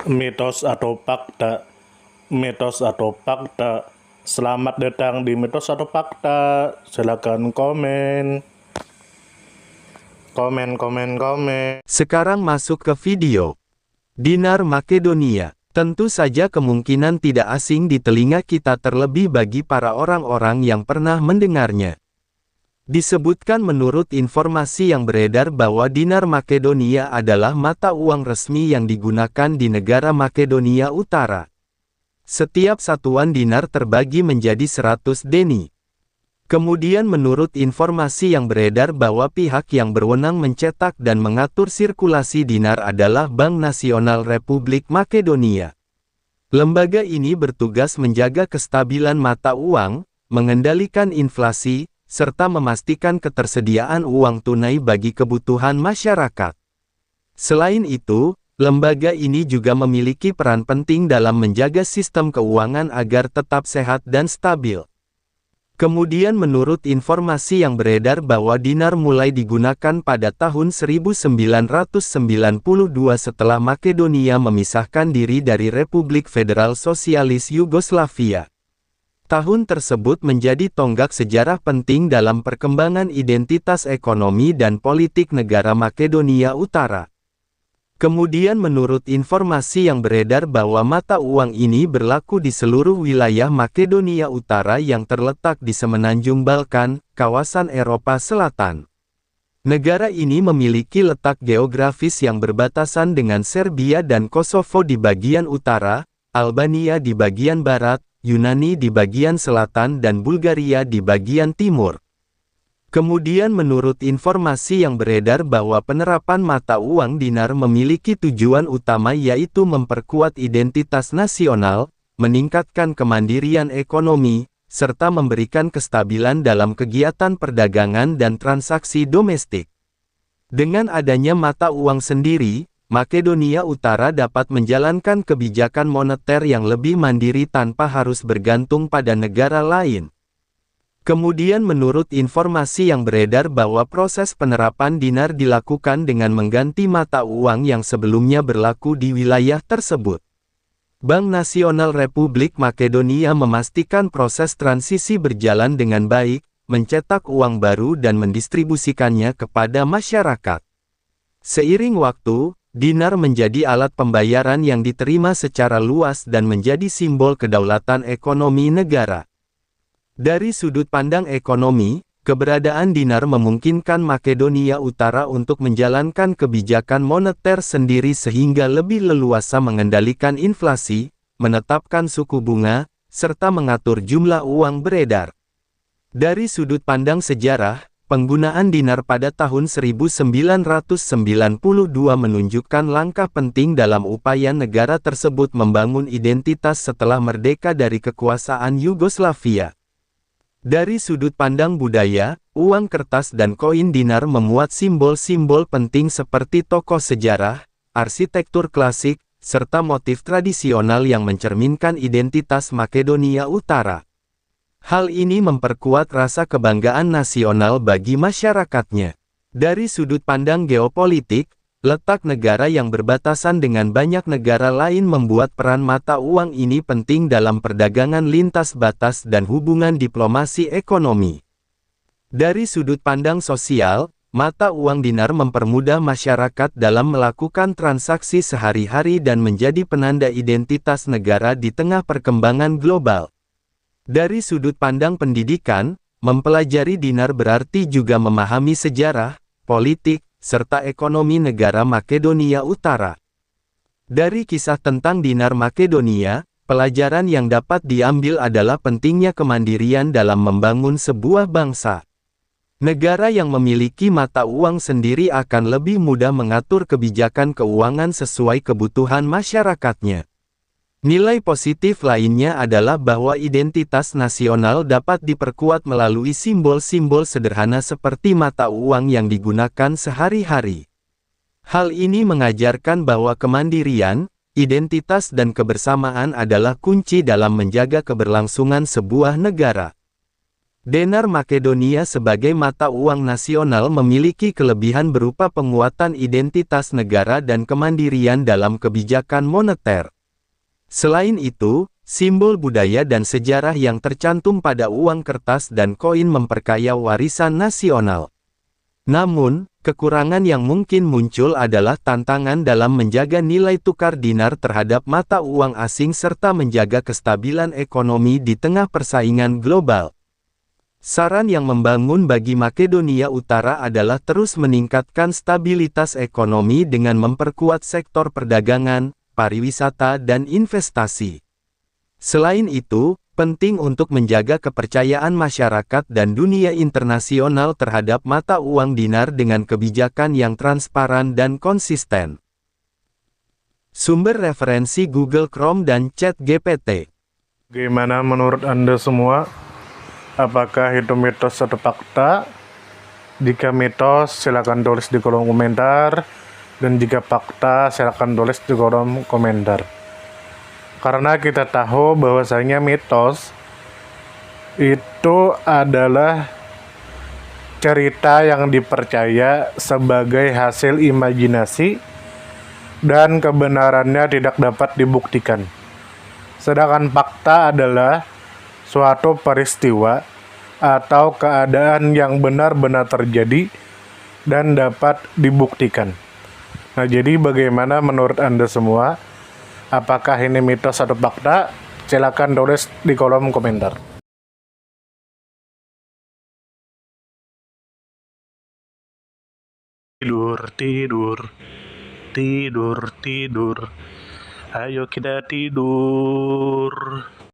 Mitos atau fakta? Mitos atau fakta? Selamat datang di Mitos atau Fakta. Silakan komen. Komen. Sekarang masuk ke video. Dinar Makedonia. Tentu saja kemungkinan tidak asing di telinga kita, terlebih bagi para orang-orang yang pernah mendengarnya. Disebutkan menurut informasi yang beredar bahwa dinar Makedonia adalah mata uang resmi yang digunakan di negara Makedonia Utara. Setiap satuan dinar terbagi menjadi 100 deni. Kemudian menurut informasi yang beredar bahwa pihak yang berwenang mencetak dan mengatur sirkulasi dinar adalah Bank Nasional Republik Makedonia. Lembaga ini bertugas menjaga kestabilan mata uang, mengendalikan inflasi, serta memastikan ketersediaan uang tunai bagi kebutuhan masyarakat. Selain itu, lembaga ini juga memiliki peran penting dalam menjaga sistem keuangan agar tetap sehat dan stabil. Kemudian menurut informasi yang beredar bahwa dinar mulai digunakan pada tahun 1992 setelah Makedonia memisahkan diri dari Republik Federal Sosialis Yugoslavia. Tahun tersebut menjadi tonggak sejarah penting dalam perkembangan identitas ekonomi dan politik negara Makedonia Utara. Kemudian menurut informasi yang beredar bahwa mata uang ini berlaku di seluruh wilayah Makedonia Utara yang terletak di semenanjung Balkan, kawasan Eropa Selatan. Negara ini memiliki letak geografis yang berbatasan dengan Serbia dan Kosovo di bagian utara, Albania di bagian barat, Yunani di bagian selatan dan Bulgaria di bagian timur. Kemudian menurut informasi yang beredar bahwa penerapan mata uang dinar memiliki tujuan utama yaitu memperkuat identitas nasional, meningkatkan kemandirian ekonomi, serta memberikan kestabilan dalam kegiatan perdagangan dan transaksi domestik. Dengan adanya mata uang sendiri, Makedonia Utara dapat menjalankan kebijakan moneter yang lebih mandiri tanpa harus bergantung pada negara lain. Kemudian menurut informasi yang beredar bahwa proses penerapan dinar dilakukan dengan mengganti mata uang yang sebelumnya berlaku di wilayah tersebut. Bank Nasional Republik Makedonia memastikan proses transisi berjalan dengan baik, mencetak uang baru dan mendistribusikannya kepada masyarakat. Seiring waktu, dinar menjadi alat pembayaran yang diterima secara luas dan menjadi simbol kedaulatan ekonomi negara. Dari sudut pandang ekonomi, keberadaan dinar memungkinkan Makedonia Utara untuk menjalankan kebijakan moneter sendiri sehingga lebih leluasa mengendalikan inflasi, menetapkan suku bunga, serta mengatur jumlah uang beredar. Dari sudut pandang sejarah, penggunaan dinar pada tahun 1992 menunjukkan langkah penting dalam upaya negara tersebut membangun identitas setelah merdeka dari kekuasaan Yugoslavia. Dari sudut pandang budaya, uang kertas dan koin dinar memuat simbol-simbol penting seperti tokoh sejarah, arsitektur klasik, serta motif tradisional yang mencerminkan identitas Makedonia Utara. Hal ini memperkuat rasa kebanggaan nasional bagi masyarakatnya. Dari sudut pandang geopolitik, letak negara yang berbatasan dengan banyak negara lain membuat peran mata uang ini penting dalam perdagangan lintas batas dan hubungan diplomasi ekonomi. Dari sudut pandang sosial, mata uang dinar mempermudah masyarakat dalam melakukan transaksi sehari-hari dan menjadi penanda identitas negara di tengah perkembangan global. Dari sudut pandang pendidikan, mempelajari dinar berarti juga memahami sejarah, politik, serta ekonomi negara Makedonia Utara. Dari kisah tentang dinar Makedonia, pelajaran yang dapat diambil adalah pentingnya kemandirian dalam membangun sebuah bangsa. Negara yang memiliki mata uang sendiri akan lebih mudah mengatur kebijakan keuangan sesuai kebutuhan masyarakatnya. Nilai positif lainnya adalah bahwa identitas nasional dapat diperkuat melalui simbol-simbol sederhana seperti mata uang yang digunakan sehari-hari. Hal ini mengajarkan bahwa kemandirian, identitas dan kebersamaan adalah kunci dalam menjaga keberlangsungan sebuah negara. Denar Makedonia sebagai mata uang nasional memiliki kelebihan berupa penguatan identitas negara dan kemandirian dalam kebijakan moneter. Selain itu, simbol budaya dan sejarah yang tercantum pada uang kertas dan koin memperkaya warisan nasional. Namun, kekurangan yang mungkin muncul adalah tantangan dalam menjaga nilai tukar dinar terhadap mata uang asing serta menjaga kestabilan ekonomi di tengah persaingan global. Saran yang membangun bagi Makedonia Utara adalah terus meningkatkan stabilitas ekonomi dengan memperkuat sektor perdagangan, pariwisata dan investasi. Selain itu, penting untuk menjaga kepercayaan masyarakat dan dunia internasional terhadap mata uang dinar dengan kebijakan yang transparan dan konsisten. Sumber referensi Google Chrome dan ChatGPT. Gimana menurut Anda semua? Apakah itu mitos atau fakta? Jika mitos, silakan tulis di kolom komentar. Dan jika fakta, silakan tulis di kolom komentar. Karena kita tahu bahwasanya mitos itu adalah cerita yang dipercaya sebagai hasil imajinasi dan kebenarannya tidak dapat dibuktikan. Sedangkan fakta adalah suatu peristiwa atau keadaan yang benar-benar terjadi dan dapat dibuktikan. Nah, jadi bagaimana menurut Anda semua? Apakah ini mitos atau fakta? Silakan tulis di kolom komentar. Tidur, tidur, tidur, tidur. Ayo kita tidur.